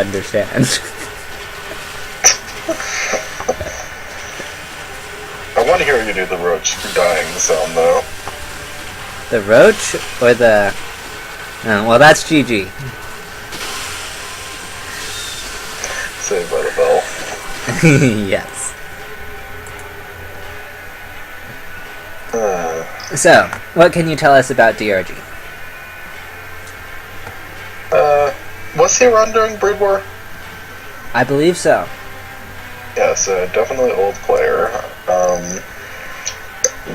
understand. I want to hear you do the roach dying sound, though. The roach or the... Oh, well, that's GG. Saved by the bell. Yes. So, what can you tell us about DRG? Was he around during Brood War? I believe so. Yes, definitely old player.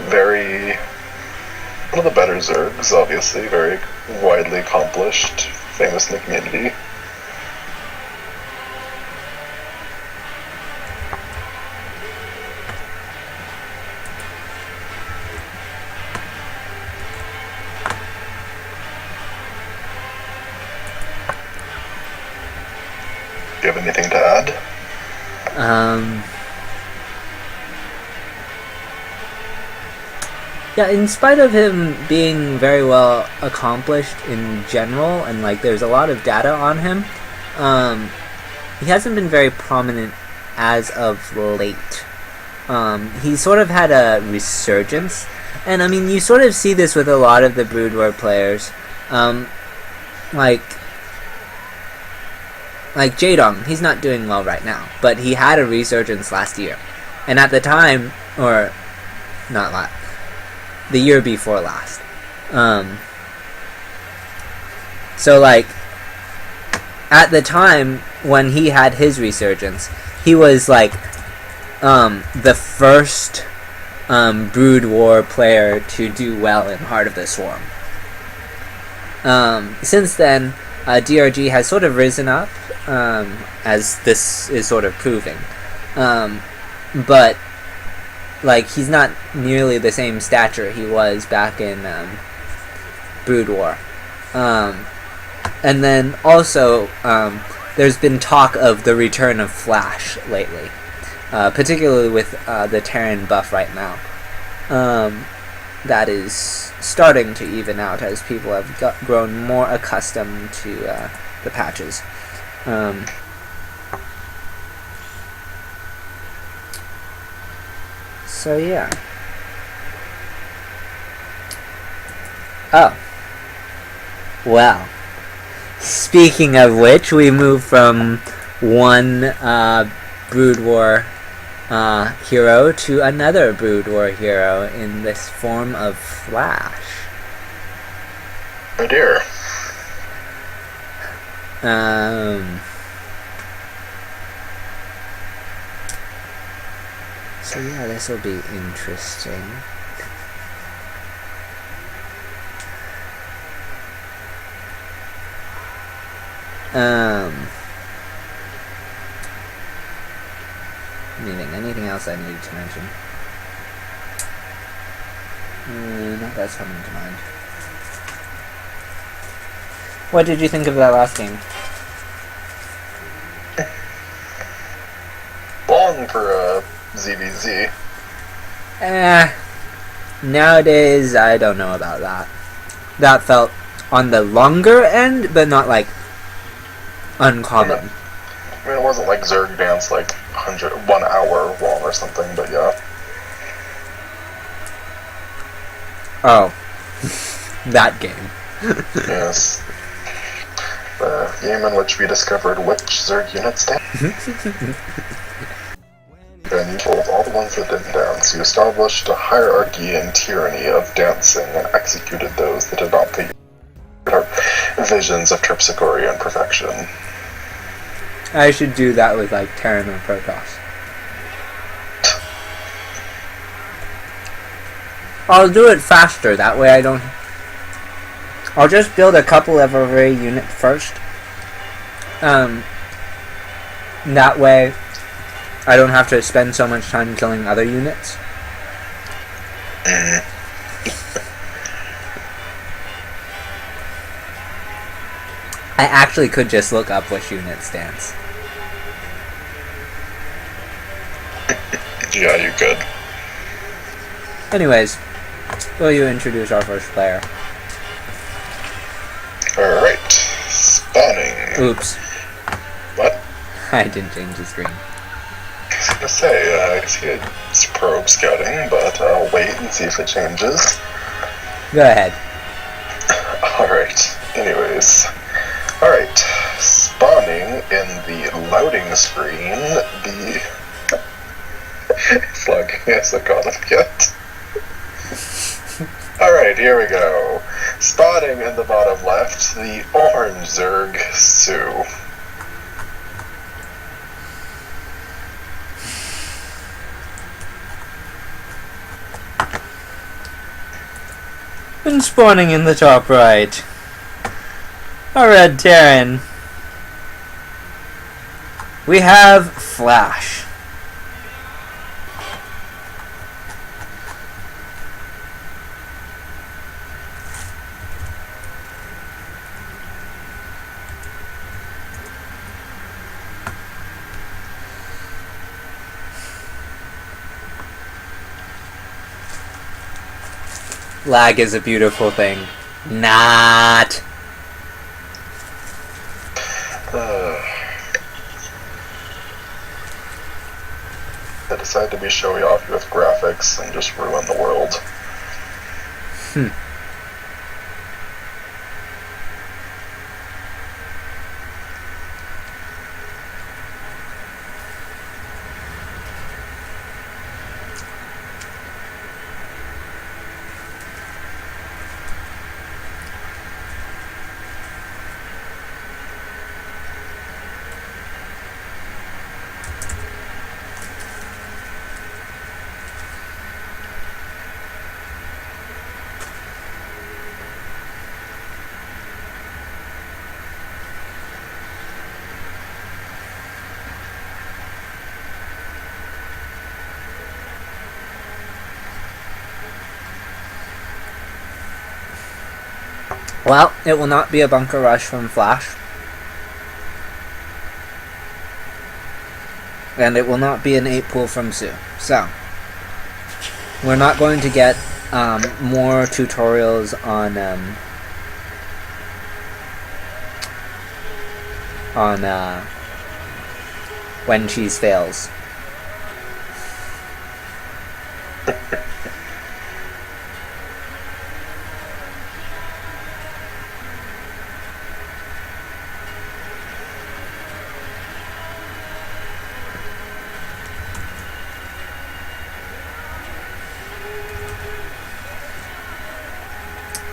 Very... one of the better Zergs, obviously. Very widely accomplished, famous in the community. Do you have anything to add? Yeah, in spite of him being very well accomplished in general, and like there's a lot of data on him, he hasn't been very prominent as of late. He sort of had a resurgence, and I mean you sort of see this with a lot of the Brood War players, like Jaedong. He's not doing well right now, but he had a resurgence last year, and at the time, or not last, the year before last. So like at the time when he had his resurgence, he was like the first Brood War player to do well in Heart of the Swarm. Since then, DRG has sort of risen up, as this is sort of proving. But like he's not nearly the same stature he was back in Brood War. And then also there's been talk of the return of Flash lately, particularly with the Terran buff right now. That is starting to even out as people have grown more accustomed to the patches. So yeah. Oh. Well. Speaking of which, we move from one Brood War hero to another Brood War hero in this form of Flash. Oh dear. So yeah, this will be interesting. Anything else I needed to mention? Not that's coming to mind. What did you think of that last game? Long for ZVZ. Nowadays, I don't know about that. That felt on the longer end, but not like uncommon. I mean, it wasn't like Zerg Dance like 1 hour long or something, but yeah. Oh. That game. Yes. The game in which we discovered which Zerg units dance. Then you told all the ones that didn't dance. You established a hierarchy and tyranny of dancing and executed those that did not pay visions of Terpsichorean perfection. I should do that with like Terran or Protoss. I'll do it faster, that way I don't... I'll just build a couple of every unit first. That way I don't have to spend so much time killing other units. I actually could just look up which units dance. Yeah, you could. Anyways, will you introduce our first player? Alright. Spawning. Oops. Well, I didn't change the screen. I was gonna say, I see it's probe scouting, but I'll wait and see if it changes. Go ahead. Alright, anyways. Alright, spawning in the loading screen, the... It's logging as I got it yet. Alright, here we go. Spawning in the bottom left, the orange Zerg Sue. And spawning in the top right, a red Terran. We have Flash. Lag is a beautiful thing. Not. They decide to be showy off with graphics and just ruin the world. Well, it will not be a bunker rush from Flash. And it will not be an 8-pool from Sue. So, we're not going to get more tutorials on when cheese fails.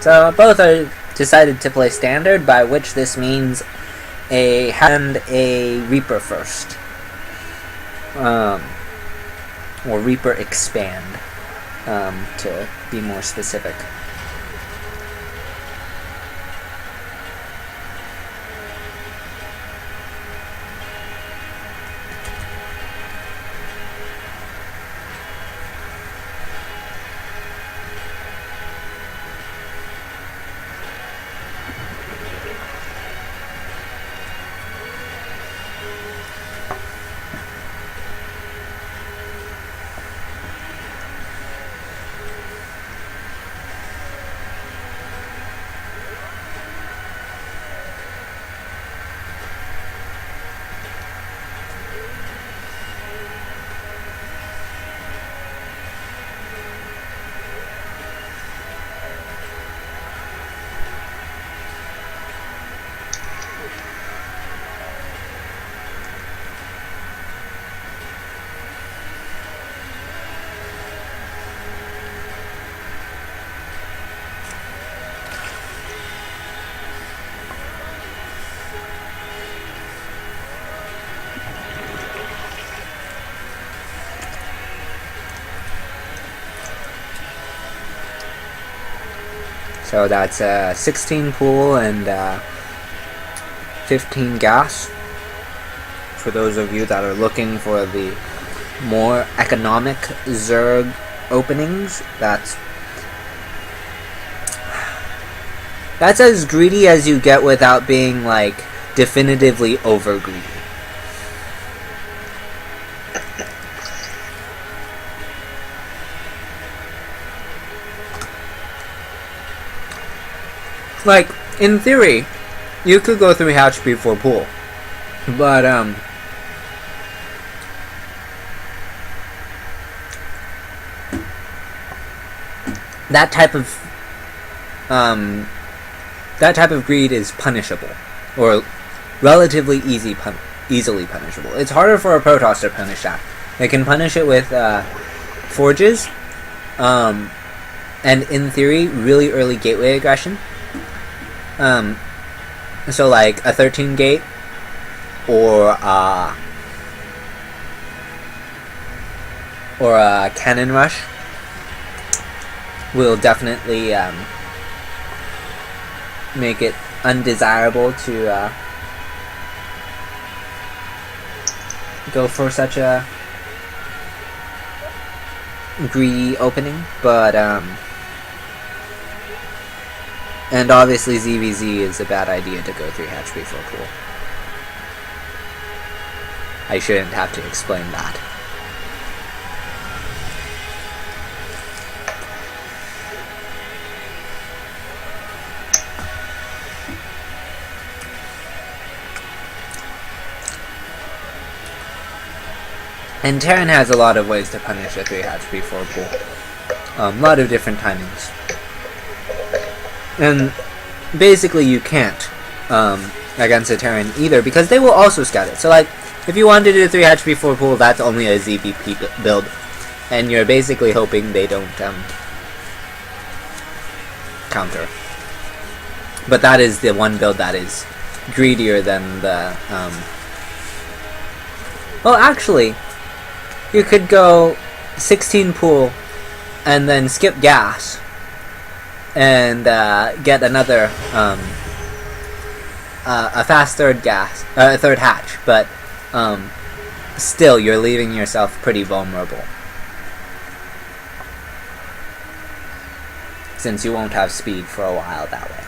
So both are decided to play standard, by which this means a hand a Reaper first, or Reaper expand, to be more specific. So that's 16 pool and 15 gas. For those of you that are looking for the more economic Zerg openings, that's as greedy as you get without being like definitively over greedy. Like, in theory, you could go 3 hatch before pool, but that type of greed is punishable, or relatively easily punishable. It's harder for a Protoss to punish that. They can punish it with forges, and in theory, really early gateway aggression. So like a 13 gate, or a cannon rush will definitely make it undesirable to go for such a greedy opening, but and obviously ZVZ is a bad idea to go 3 hatch before pool. I shouldn't have to explain that. And Terran has a lot of ways to punish a 3 hatch before pool. A lot of different timings. And basically you can't against a Terran either, because they will also scout it. So like, if you wanted to do 3 hatch before pool, that's only a ZVP build. And you're basically hoping they don't counter. But that is the one build that is greedier than the... well, actually, you could go 16 pool and then skip gas and get another a fast third hatch, but still you're leaving yourself pretty vulnerable, since you won't have speed for a while that way.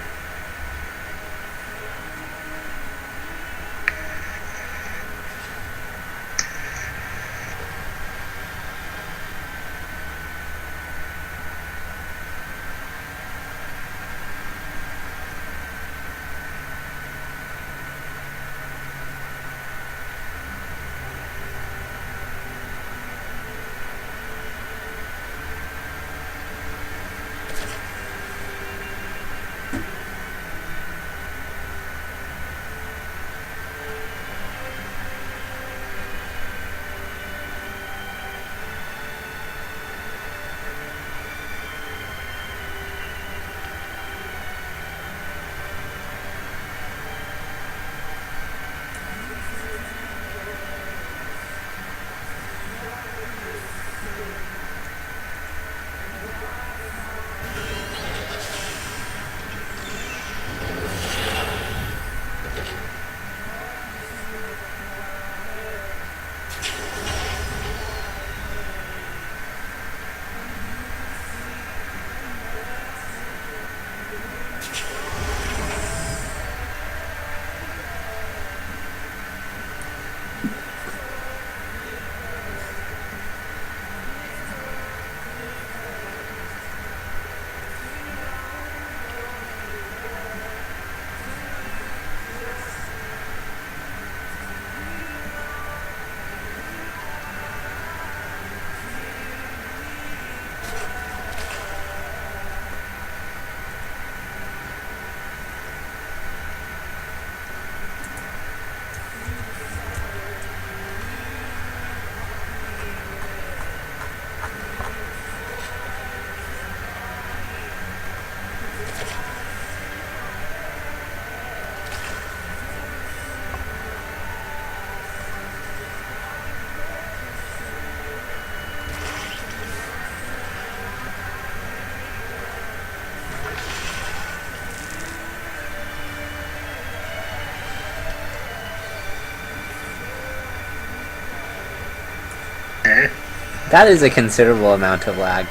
That is a considerable amount of lag.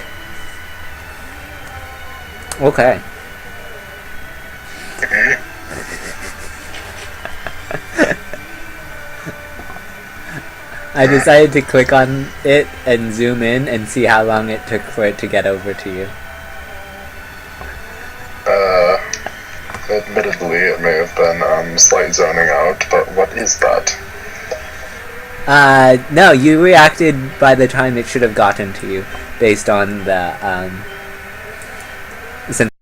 Okay. I decided to click on it and zoom in and see how long it took for it to get over to you. Admittedly, it may have been slight zoning out, but what is that? No, you reacted by the time it should have gotten to you, based on the since